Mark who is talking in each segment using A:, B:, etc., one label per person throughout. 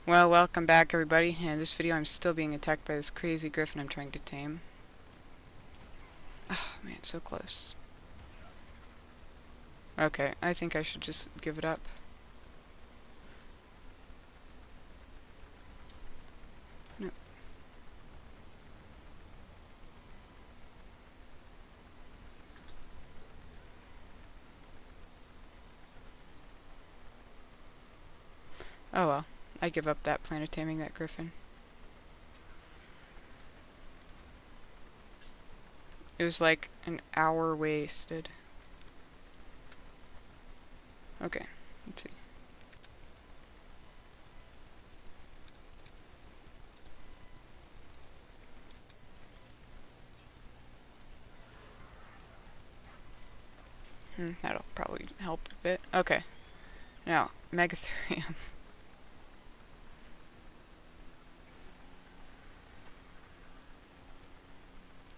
A: Well, welcome back everybody. In this video I'm still being attacked by this crazy griffin I'm trying to tame. Oh man, so close. Okay, I think I should just give it up. No. Oh well, I give up that plan of taming that griffin. It was like an hour wasted. Okay, let's see. That'll probably help a bit. Okay. Now, Megatherium.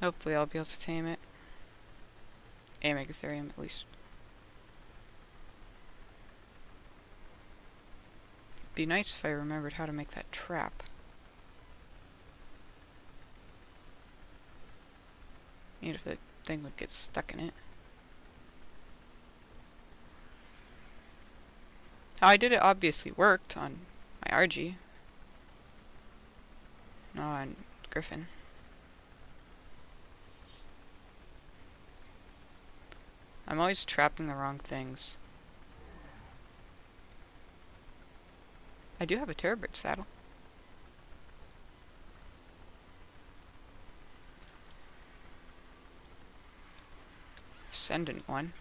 A: Hopefully I'll be able to tame it. A Megatherium, at least. Be nice if I remembered how to make that trap. And if the thing would get stuck in it. How I did it obviously worked on my RG. Not on Griffin. I'm always trapping the wrong things. I do have a Terrorbird saddle. Ascendant one.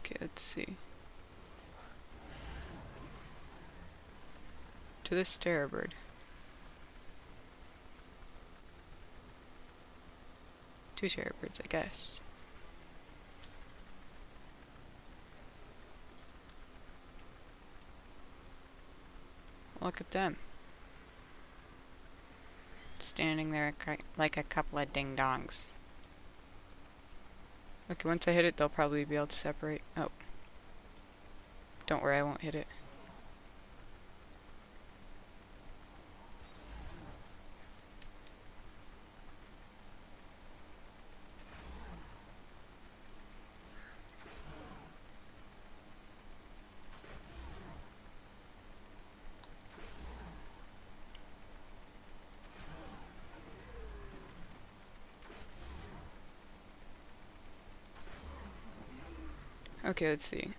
A: Okay, let's see. To this Terrorbird. Two Terrorbirds, I guess. Look at them. Standing there like a couple of ding-dongs. Okay, once I hit it, they'll probably be able to separate. Oh. Don't worry, I won't hit it. Okay, let's see.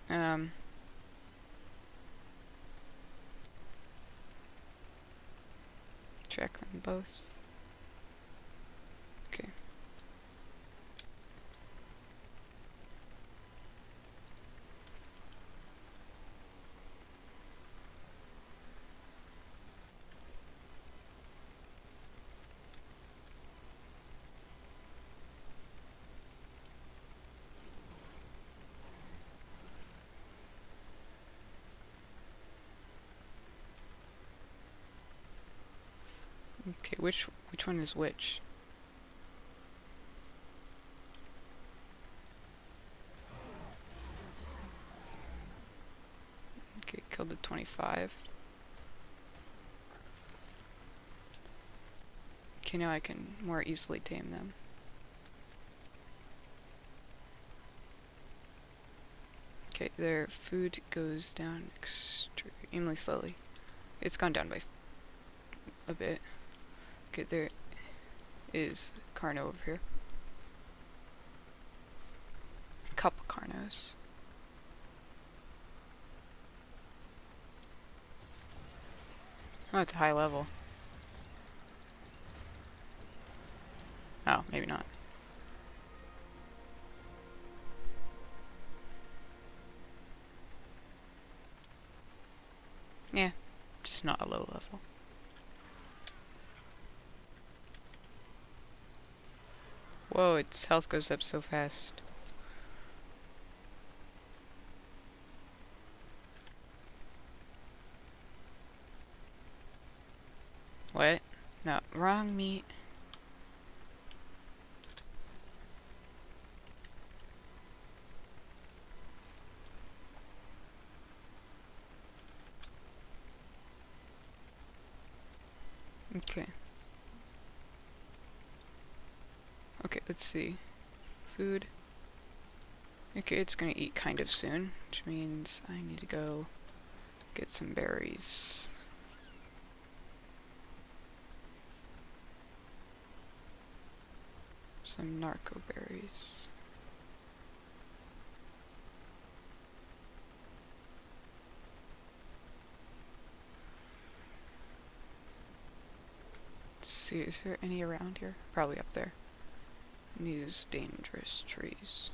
A: Track them both. Okay. Okay, which one is which? Okay, killed the 25. Okay, now I can more easily tame them. Okay, their food goes down extremely slowly. It's gone down by a bit. Okay, there is Carno over here. A couple Carnos. Oh, it's a high level. Oh, maybe not. Yeah, just not a low level. Whoa, its health goes up so fast. No, wrong meat. Okay. Okay, let's see. Food. Okay, it's gonna eat kind of soon, which means I need to go get some berries. Some narco berries. Let's see, is there any around here? Probably up there. These dangerous trees.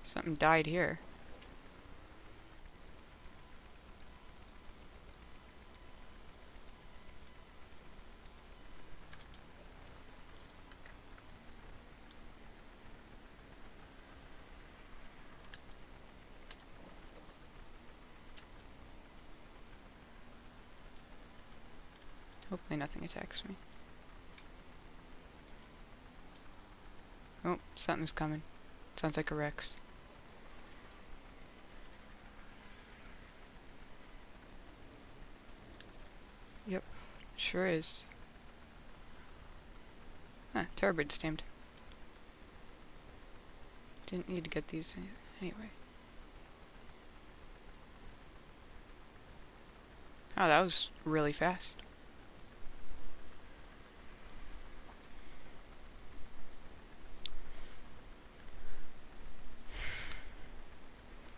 A: Something died here. Hopefully nothing attacks me. Oh, something's coming. Sounds like a Rex. Yep, sure is. Ah, Terrorbird's tamed. Didn't need to get these anyway. Oh, that was really fast.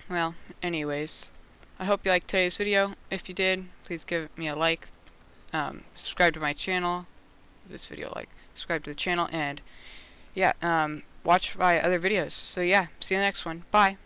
A: Well, anyways, I hope you liked today's video. If you did, please give me a like. Subscribe to my channel. Give this video a like. Subscribe to the channel, and yeah, watch my other videos. So yeah, see you in the next one. Bye.